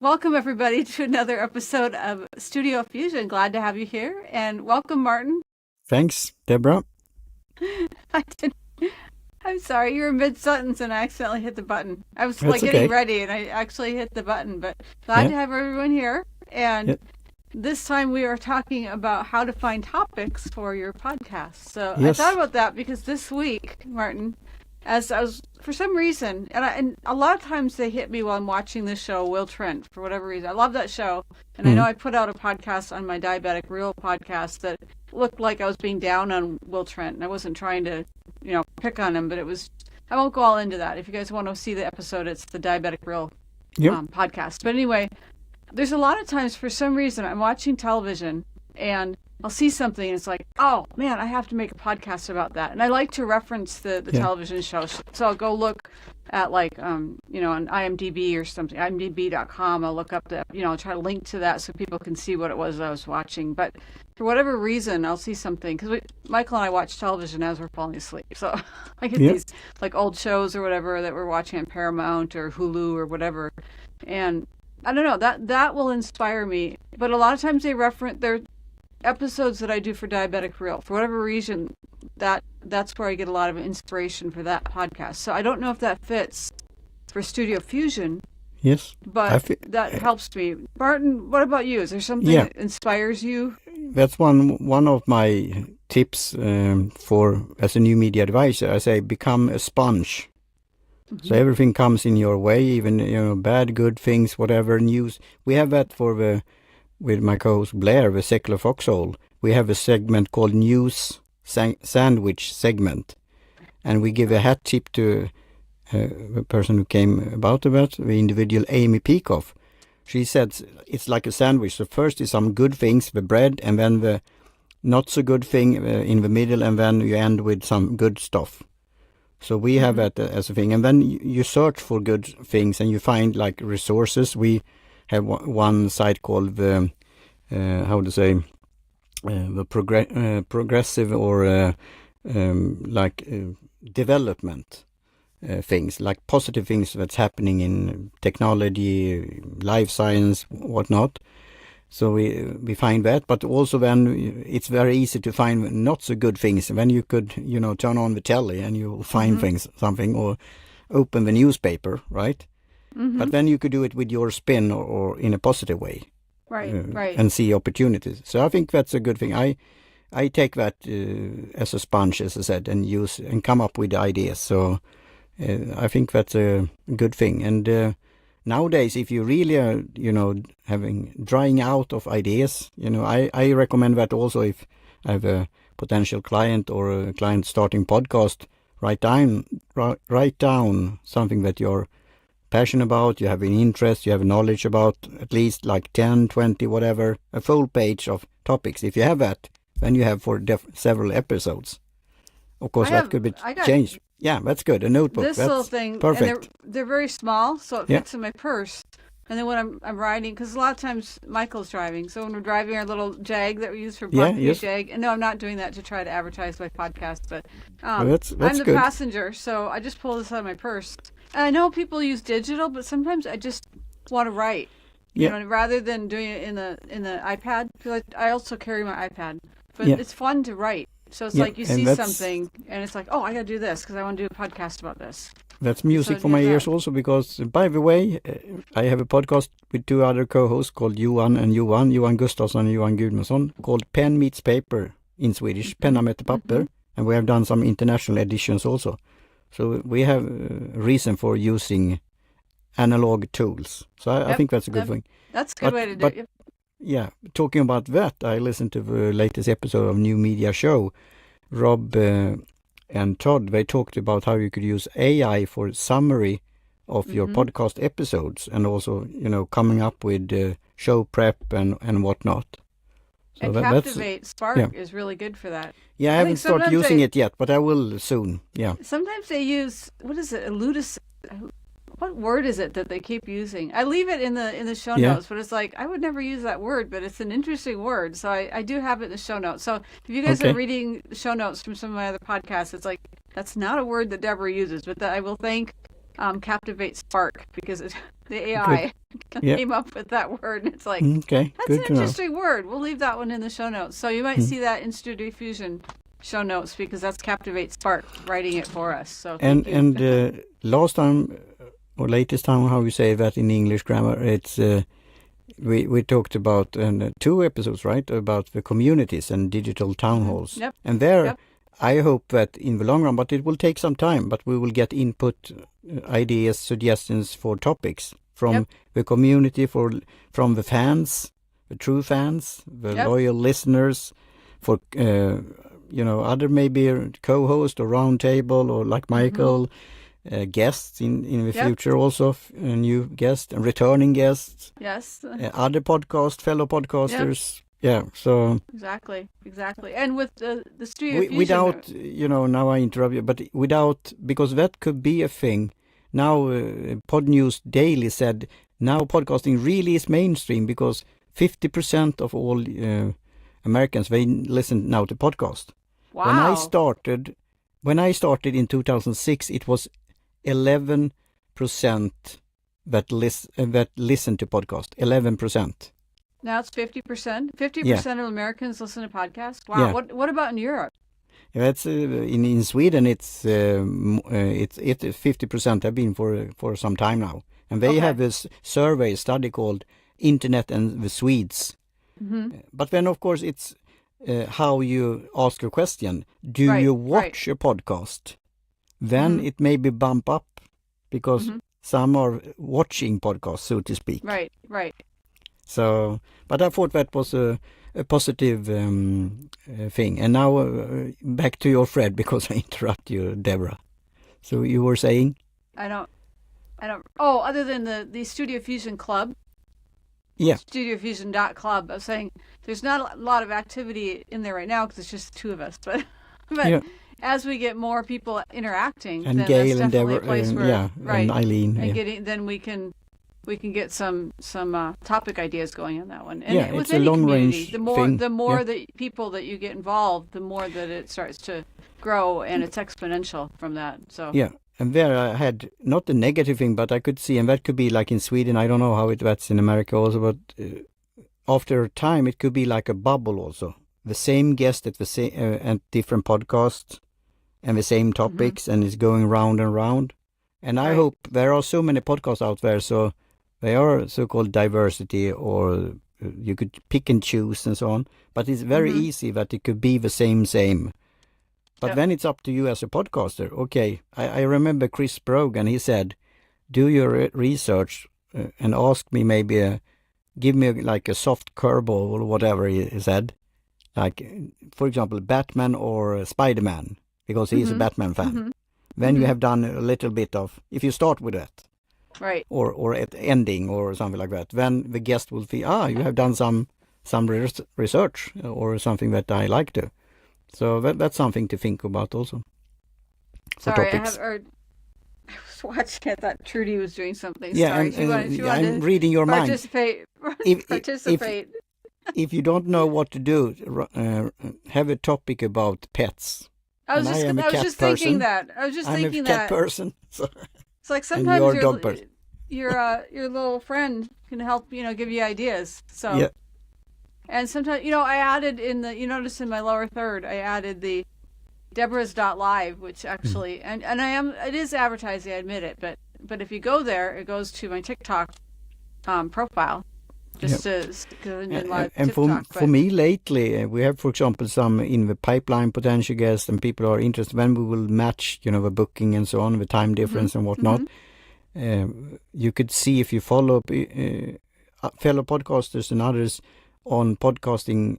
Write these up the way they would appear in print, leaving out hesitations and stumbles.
Welcome, everybody, to another episode of Studio Fusion. Glad to have you here. And welcome, Martin. Thanks, Deborah. I'm sorry, you were mid-sentence and I accidentally hit the button. I was That's getting okay. ready and I actually hit the button, but glad to Yeah, have everyone here. And yeah, this time we are talking about how to find topics for your podcast. So I thought yes. about that because this week, Martin, as I was for some reason, and a lot of times they hit me while I'm watching this show, Will Trent, for whatever reason. I love that show, and I know Mm, I put out a podcast on my Diabetic Real podcast that looked like I was being down on Will Trent, and I wasn't trying to, pick on him, but it was. I won't go all into that. If you guys want to see the episode, it's the Diabetic Real yep, podcast. But anyway, there's a lot of times for some reason I'm watching television and I'll see something and it's like, oh man, I have to make a podcast about that. And I like to reference the yeah, television show. So I'll go look at like, on IMDb or something, IMDb.com. I'll look up I'll try to link to that so people can see what it was I was watching. But for whatever reason, I'll see something because Michael and I watch television as we're falling asleep. So I get yeah, these like old shows or whatever that we're watching on Paramount or Hulu or whatever. And I don't know, that will inspire me. But a lot of times they reference their episodes that I do for Diabetic Real. For whatever reason, that's where I get a lot of inspiration for that podcast. So I don't know if that fits for Studio Fusion, yes. I but feel, that helps me. Martin, what about you? Is there something yeah, that inspires you? that's one of my tips for as a new media advisor. I say become a sponge. So Hmm. everything comes in your way, even bad, good things, whatever news. We have that with my co-host Blair, the secular foxhole. We have a segment called News Sandwich segment, and we give a hat tip to the person who came about the individual Amy Peacock. She said it's like a sandwich. So first is some good things, the bread, and then the not so good thing in the middle, and then you end with some good stuff. So we have Hmm. that as a thing, and then you search for good things, and you find like resources. We have one site called the how to say the progressive or development things, like positive things that's happening in technology, life science, whatnot. So we find that, but also then it's very easy to find not so good things. Then you could turn on the telly and you'll find Hmm. something, or open the newspaper, right? Hmm. But then you could do it with your spin, or in a positive way, Right, right. and see opportunities. So I think that's a good thing. I take that as a sponge, as I said, and use and come up with ideas. So I think that's a good thing. And nowadays, if you really are, having drying out of ideas, I recommend that also. If I have a potential client or a client starting podcast, write down something that you're passionate about, you have an interest, you have knowledge about, at least like 10, 20, whatever, a full page of topics. If you have that, then you have for several episodes. Of I course, that have, could be I got changed. Yeah, that's good. A notebook, this little that's thing, and they're perfect. they're very small, so it Yeah, fits in my purse. And then when I'm riding, because a lot of times Michael's driving, so when we're driving our little Jag that we use for yeah, Broccoli yes. Jag, and no, I'm not doing that to try to advertise my podcast, but Well, I'm that's the good. passenger, so I just pull this out of my purse. And I know people use digital, but sometimes I just want to write, Yeah, rather than doing it in the iPad. Because I also carry my iPad, but yeah, it's fun to write. So it's yeah, like you and see something, and it's like, oh, I got to do this because I want to do a podcast about this. that's So music do for you my have that? ears also. Because, by the way, I have a podcast with two other co-hosts called Johan Gustafsson and Johan Gudmundsson, called Pen Meets Paper in Swedish, Penna möter Hmm. papper, and we have done some international editions also. So we have a reason for using analog tools. So I Yep, think that's a good yep. thing. That's a good But way to do but it. yeah, talking about that, I listened to the latest episode of New Media Show. Rob and Todd, they talked about how you could use AI for summary of your Hmm. podcast episodes, and also coming up with show prep and whatnot. So And that's Captivate yeah, Spark is really good for that. yeah. I I think haven't started sometimes using it yet, but I will soon. Yeah, they use what is it? Eludis. What word is it that they keep using? I leave it in the show yeah. notes, but it's like I would never use that word, but it's an interesting word, so I do have it in the show notes. So if you guys are Okay. reading show notes from some of my other podcasts, it's like that's not a word that Deborah uses, but that I will thank Captivate Spark, because the AI Yep. came up with that word. And it's like, Okay, that's good an to know. interesting word. We'll leave that one in the show notes. So you might see that in Studio Fusion show notes, because that's Captivate Spark writing it for us. So thank you. And last time or latest time, how you say that in English grammar, it's we talked about 2 episodes, right, about the communities and digital town halls. Yep. And there, Yep. I hope that in the long run, but it will take some time, but we will get input, ideas, suggestions for topics from Yep. the community, from the fans, the true fans, the Yep. loyal listeners, for other maybe co-host or round table, or like Michael, guests in the Yep. future also, a new guest and returning guests, Yes. other fellow podcasters. Yeah, so Exactly. And with the Studio Fusion, without, now I interrupt you, but without, because that could be a thing. Now, Pod News Daily said now podcasting really is mainstream, because 50% of all Americans, they listen now to podcast. wow. When I started in 2006, it was 11% that listen to podcast. 11%. Now it's 50%. 50% of Americans listen to podcasts. Wow. Yeah. What about in Europe? That's in Sweden. It's 50% have been for some time now, and they Okay. have this survey study called Internet and the Swedes. But then, of course, it's how you ask a question. Do Right, you right. watch a podcast? Then it may be bump up, because some are watching podcasts, so to speak. Right. So, but I thought that was a positive thing. And now back to your Fred, because I interrupt you, Deborah. So you were saying? I don't. Oh, other than the Studio Fusion Club. Yeah. StudioFusion.club. I was saying there's not a lot of activity in there right now because it's just 2 of us. But Yeah. as we get more people interacting, And then Gail that's and definitely Deborah, a place where, right, and Eileen. and Yeah. then we can get some topic ideas going on that one. And Yeah, with it's a any long community, range the more thing. the more Yeah. that people that you get involved, the more that it starts to grow, and it's exponential from that. So Yeah. And there I had not a negative thing, but I could see, and that could be like in Sweden. I don't know how that's in America also, but after a time it could be like a bubble also. The same guest at the same and different podcasts and the same topics, and it's going round and round. And I Right. hope there are so many podcasts out there, so they are so-called diversity, or you could pick and choose and so on. But it's very easy that it could be the same. But Yep. then it's up to you as a podcaster. Okay, I remember Chris Brogan, he said, do your research and ask me maybe, give me like a soft curveball or whatever he said. Like, for example, Batman or Spider-Man, because he's a Batman fan. Then you have done a little bit of, if you start with that, right. or at ending or something like that, then the guest will feel, you have done some research or something that I like to. So that's something to think about also. For Sorry, topics. I was watching. I thought Trudy was doing something. Yeah, Sorry, and, she wanted I'm to reading your mind. participate. If- Participate. If you don't know what to do, have a topic about pets. I was and just, I am a I was cat just thinking person. that. I was just I'm thinking a cat that. person. So. It's like and sometimes you're a dog person. your little friend can help, give you ideas. So Yeah. And sometimes, I added you notice in my lower third, I added the Deborah's.live, which actually, and it is advertising, I admit it, but if you go there, it goes to my TikTok profile, just to in live And TikTok. for me lately, we have, for example, some in the pipeline potential guests, and people are interested. When we will match, the booking and so on, the time difference and whatnot. You could see if you follow fellow podcasters and others on Podcasting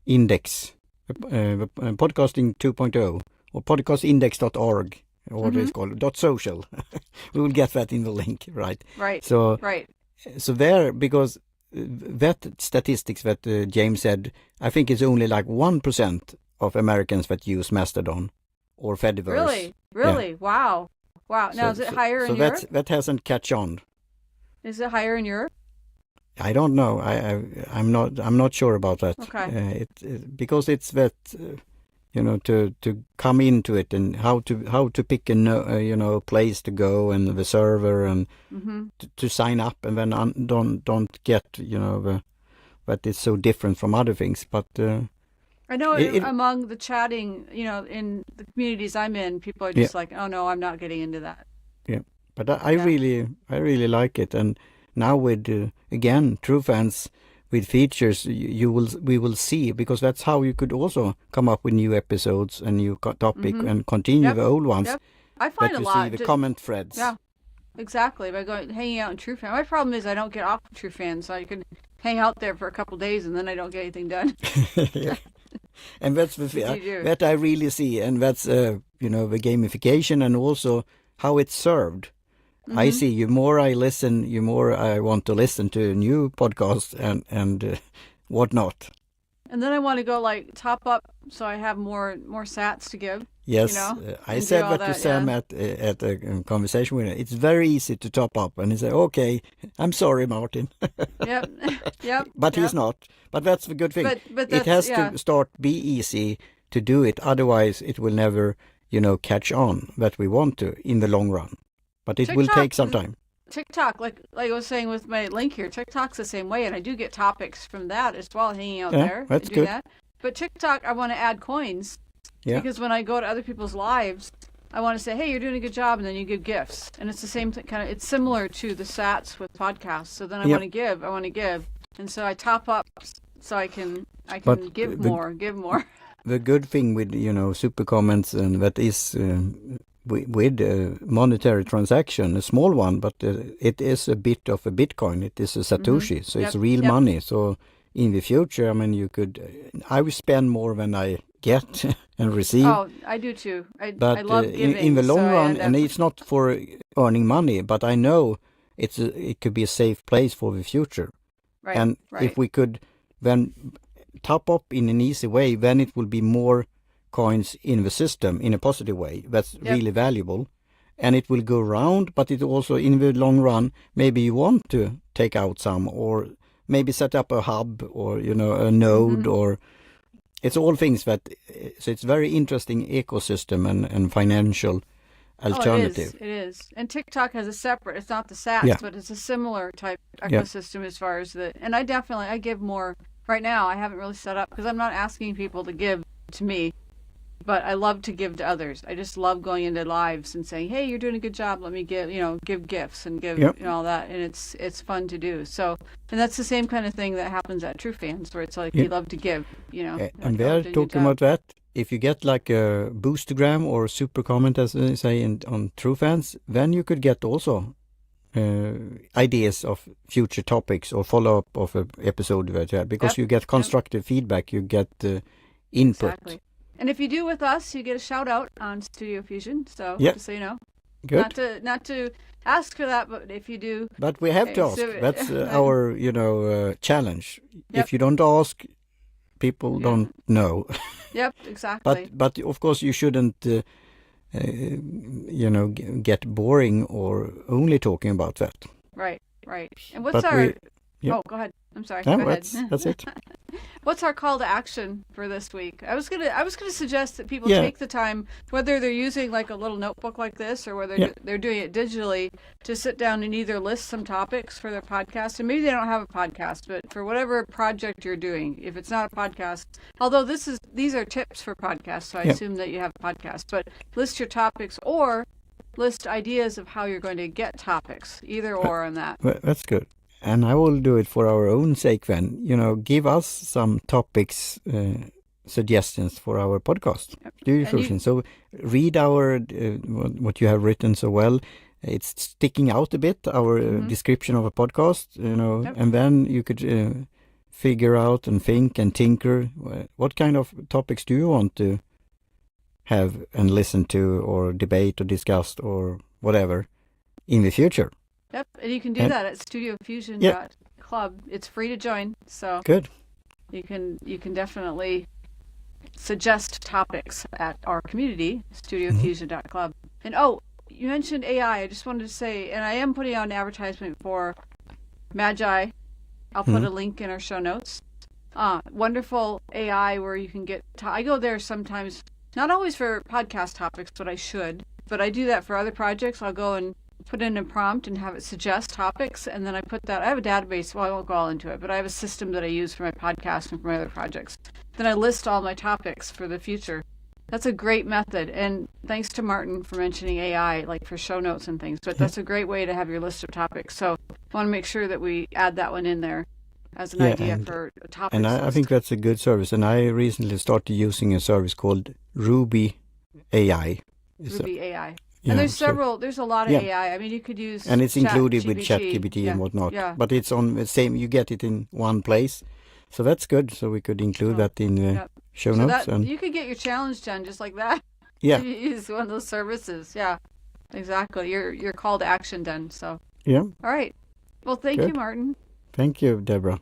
Index, Podcasting 2.0, or podcastindex.org, or what it's called, .social. We will get that in the link, right? Right. So, right. So there, because that statistics that James said, I think it's only like 1% of Americans that use Mastodon or Fediverse. Really? Yeah. Wow. Now, is it higher in Europe? So that hasn't catch on. Is it higher in Europe? I don't know. I'm not sure about that. Okay. Because it's that to come into it and how to pick a place to go and the server and to sign up, and then don't get that it's so different from other things. But I know among the chatting, in the communities I'm in, people are just like, oh no, I'm not getting into that. Yeah, but I really like it, and now with again true fans. With features, we will see, because that's how you could also come up with new episodes and new topic and continue the old ones. Yep. I find that a you lot. see the comment threads. Yeah, exactly. By hanging out in True Fan. My problem is I don't get off of True Fan, so I can hang out there for a couple of days and then I don't get anything done. Yeah. And that's that I really see, and that's the gamification and also how it's served. I see, you more I listen, you more I want to listen to new podcasts and whatnot. And then I want to go top up so I have more sats to give. Yes, I said that to Sam at a conversation with him. It's very easy to top up, and he said, "Okay, I'm sorry, Martin." Yep. But he's not. But that's the good thing. But it has to be easy to do it. Otherwise, it will never, catch on that we want to in the long run. But it will take some time. TikTok, like I was saying with my link here, TikTok's the same way, and I do get topics from that as well, hanging out there. That's good. But TikTok, I want to add coins, because when I go to other people's lives, I want to say, hey, you're doing a good job, and then you give gifts. And it's the same thing, it's similar to the sats with podcasts. So then I want to give. And so I top up so I can give more. The good thing with, super comments, and that is... with a monetary transaction, a small one, but it is a bit of a Bitcoin. It is a Satoshi, so it's real money. So in the future, I will spend more than I get and receive. Oh, I do too. I love giving. In the long run, and it's not for earning money, but I know it could be a safe place for the future. Right. And if we could then top up in an easy way, then it will be more coins in the system in a positive way. That's really valuable, and it will go around. But it also, in the long run, maybe you want to take out some, or maybe set up a hub, or a node, or it's all things that. So it's very interesting ecosystem and financial alternative. It is. And TikTok has a separate. It's not the sats, but it's a similar type ecosystem as far as the. And I give more right now. I haven't really set up because I'm not asking people to give to me. But I love to give to others. I just love going into lives and saying, "Hey, you're doing a good job. Let me give gifts and give all that." And it's fun to do. So, and that's the same kind of thing that happens at True Fans, where it's like you love to give. And they're talking about that. If you get like a boostergram or super comment, as they say on True Fans, then you could get also ideas of future topics or follow up of an episode that you have, because you get constructive feedback. You get input. Exactly. And if you do with us, you get a shout out on Studio Fusion. So just so you know, good. Not to ask for that, but if you do, but we have to ask. That's our challenge. If you don't ask, people don't know. Yep, exactly. But of course you shouldn't get boring or only talking about that. Right. And what's our? Oh, go ahead. I'm sorry. No, go ahead. That's it. What's our call to action for this week? I was gonna suggest that people take the time, whether they're using like a little notebook like this or whether they're doing it digitally, to sit down and either list some topics for their podcast, and maybe they don't have a podcast, but for whatever project you're doing, if it's not a podcast, although these are tips for podcasts, so I assume that you have a podcast, but list your topics or list ideas of how you're going to get topics, either or on that. Well, that's good. And I will do it for our own sake then. Give us some topics, suggestions for our podcast. Studio Fusion. So read our what you have written so well. It's sticking out a bit, our description of a podcast, and then you could figure out and think and tinker. What kind of topics do you want to have and listen to or debate or discuss or whatever in the future? Yep, and you can do that at studiofusion.club. It's free to join, so good. You can definitely suggest topics at our community, studiofusion.club. And you mentioned AI. I just wanted to say, and I am putting out an advertisement for Magi. I'll put a link in our show notes. wonderful AI where you can get. I go there sometimes, not always for podcast topics, but I should. But I do that for other projects. I'll go and put in a prompt and have it suggest topics, and then I put that. I have a database. Well, I won't go all into it, but I have a system that I use for my podcast and for my other projects. Then I list all my topics for the future. That's a great method, and thanks to Martin for mentioning AI, like for show notes and things. But that's a great way to have your list of topics. So I want to make sure that we add that one in there as an idea for a topic. And I think that's a good service. And I recently started using a service called Ruby AI. Ruby AI. Yeah, and there's a lot of AI. I mean, you could use and it's included with ChatGPT and whatnot. Yeah. But it's on the same, you get it in one place. So that's good. So we could include that in the show notes. And you could get your challenge done just like that. Yeah. You use one of those services. Yeah, exactly. Your call to action done. So yeah. All right. Well, thank you, Martin. Thank you, Deborah.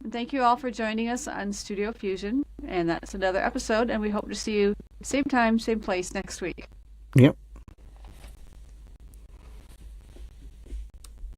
And thank you all for joining us on Studio Fusion. And that's another episode. And we hope to see you same time, same place next week. Yep.